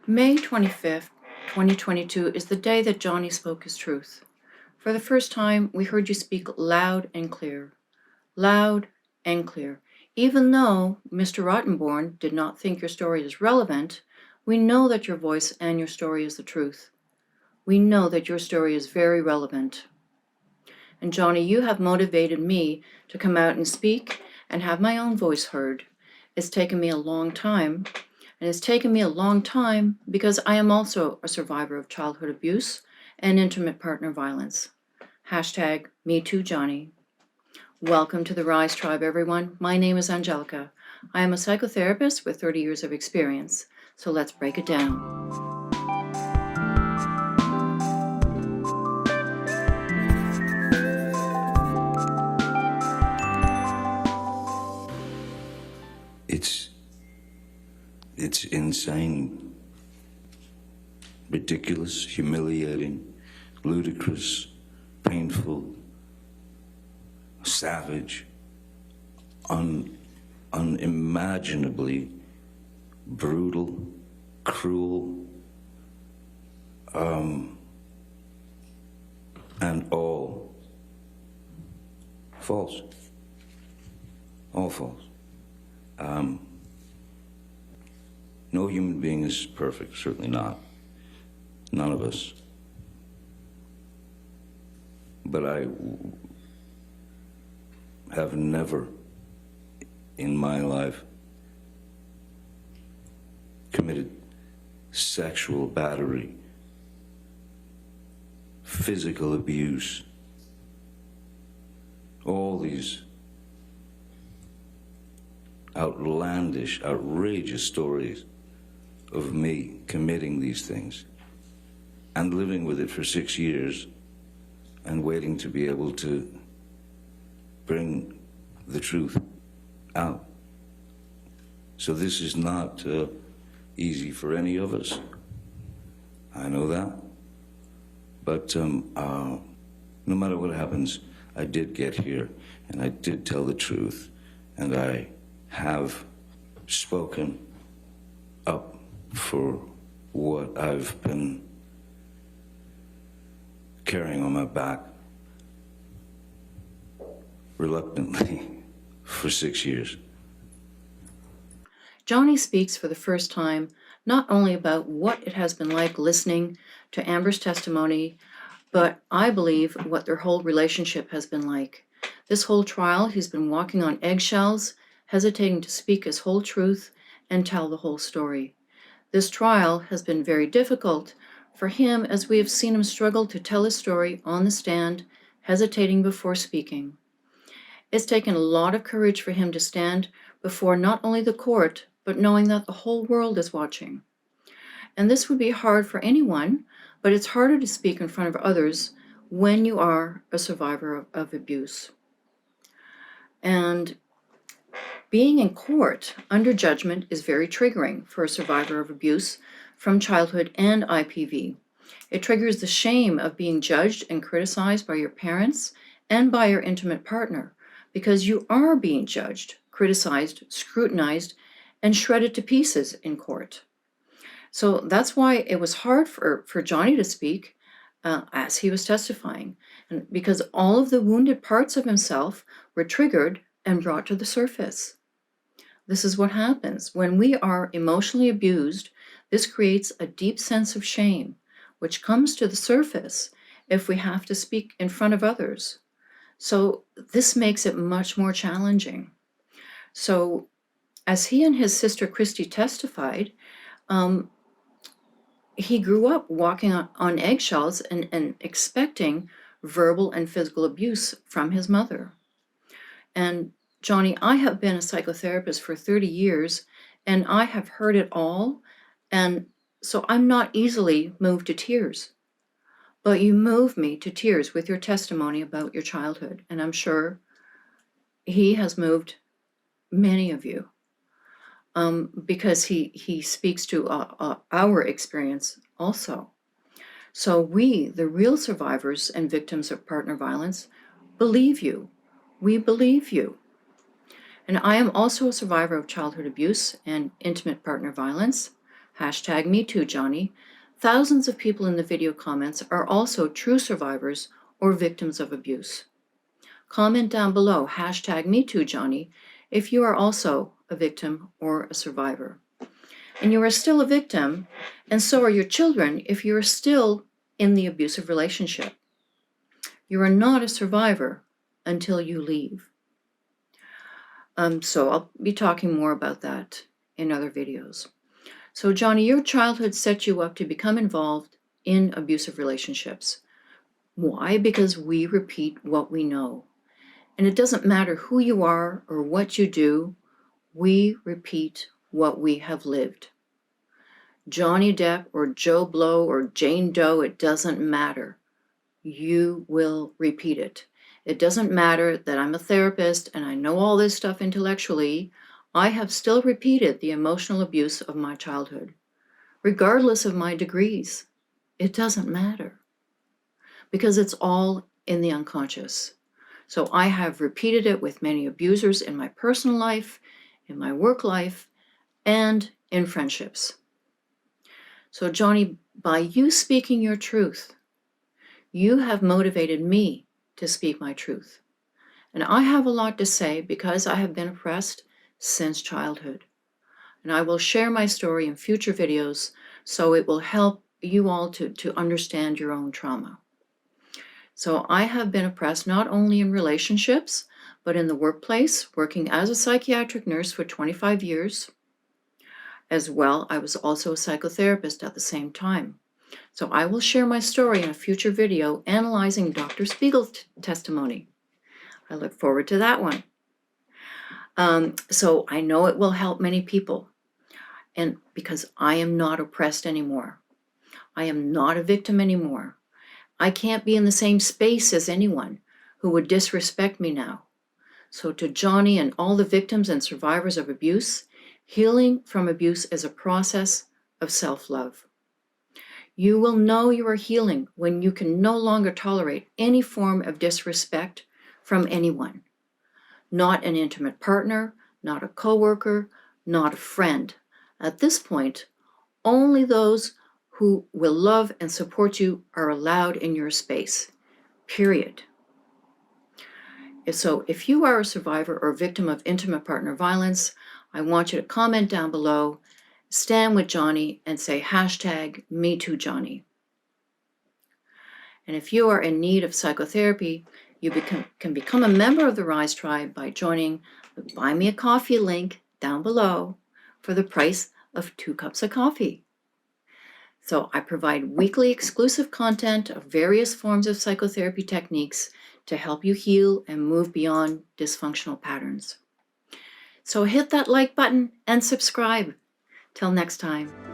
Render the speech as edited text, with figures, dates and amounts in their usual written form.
May 25th, 2022 is the day that Johnny spoke his truth. For the first time, we heard you speak loud and clear. Loud and clear. Even though Mr. Rottenborn did not think your story is relevant, we know that your voice and your story is the truth. We know that your story is very relevant. And Johnny, you have motivated me to come out and speak and have my own voice heard. It's taken me a long time. And it's taken me a long time because I am also a survivor of childhood abuse and intimate partner violence. Hashtag #MeTooJohnny. Welcome to the Rise Tribe, everyone. My name is Angelica. I am a psychotherapist with 30 years of experience. So let's break it down. It's insane, ridiculous, humiliating, ludicrous, painful, savage, unimaginably brutal, cruel, and all false. All false. No human being is perfect, certainly not. None of us. But I have never in my life committed sexual battery, physical abuse, all these outlandish, outrageous stories of me committing these things and living with it for 6 years and waiting to be able to bring the truth out. So this is not easy for any of us. I know that. But no matter what happens, I did get here and I did tell the truth and I have spoken up for what I've been carrying on my back reluctantly for 6 years. Johnny speaks for the first time not only about what it has been like listening to Amber's testimony, but I believe what their whole relationship has been like. This whole trial, he's been walking on eggshells, hesitating to speak his whole truth and tell the whole story. This trial has been very difficult for him as we have seen him struggle to tell his story on the stand, hesitating before speaking. It's taken a lot of courage for him to stand before not only the court, but knowing that the whole world is watching. And this would be hard for anyone, but it's harder to speak in front of others when you are a survivor of abuse. And being in court under judgment is very triggering for a survivor of abuse from childhood and IPV. It triggers the shame of being judged and criticized by your parents and by your intimate partner because you are being judged, criticized, scrutinized, and shredded to pieces in court. So that's why it was hard for Johnny to speak as he was testifying, and because all of the wounded parts of himself were triggered and brought to the surface. This is what happens when we are emotionally abused. This creates a deep sense of shame, which comes to the surface if we have to speak in front of others. So this makes it much more challenging. So as he and his sister Christy testified, he grew up walking on eggshells and expecting verbal and physical abuse from his mother. And Johnny, I have been a psychotherapist for 30 years, and I have heard it all, and so I'm not easily moved to tears. But you move me to tears with your testimony about your childhood, and I'm sure he has moved many of you because he speaks to our experience also. So we, the real survivors and victims of partner violence, believe you. We believe you. And I am also a survivor of childhood abuse and intimate partner violence. #MeTooJohnny, thousands of people in the video comments are also true survivors or victims of abuse. Comment down below #MeTooJohnny if you are also a victim or a survivor. And you are still a victim, and so are your children if you are still in the abusive relationship. You are not a survivor until you leave. So I'll be talking more about that in other videos. So Johnny, your childhood set you up to become involved in abusive relationships. Why? Because we repeat what we know. And it doesn't matter who you are or what you do, we repeat what we have lived. Johnny Depp or Joe Blow or Jane Doe, it doesn't matter. You will repeat it. It doesn't matter that I'm a therapist and I know all this stuff intellectually. I have still repeated the emotional abuse of my childhood, regardless of my degrees. It doesn't matter because it's all in the unconscious. So I have repeated it with many abusers in my personal life, in my work life, and in friendships. So Johnny, by you speaking your truth, you have motivated me to speak my truth. And I have a lot to say because I have been oppressed since childhood. And I will share my story in future videos so it will help you all to understand your own trauma. So I have been oppressed not only in relationships, but in the workplace, working as a psychiatric nurse for 25 years. As well, I was also a psychotherapist at the same time. So I will share my story in a future video analyzing Dr. Spiegel's testimony. I look forward to that one. So I know it will help many people, and because I am not oppressed anymore. I am not a victim anymore. I can't be in the same space as anyone who would disrespect me now. So to Johnny and all the victims and survivors of abuse, healing from abuse is a process of self-love. You will know you are healing when you can no longer tolerate any form of disrespect from anyone. Not an intimate partner, not a coworker, not a friend. At this point, only those who will love and support you are allowed in your space, period. So if you are a survivor or victim of intimate partner violence, I want you to comment down below, stand with Johnny, and say #MeTooJohnny. And if you are in need of psychotherapy, you can become a member of the Rise Tribe by joining the Buy Me a Coffee link down below for the price of 2 cups of coffee. So I provide weekly exclusive content of various forms of psychotherapy techniques to help you heal and move beyond dysfunctional patterns. So hit that like button and subscribe. Till next time.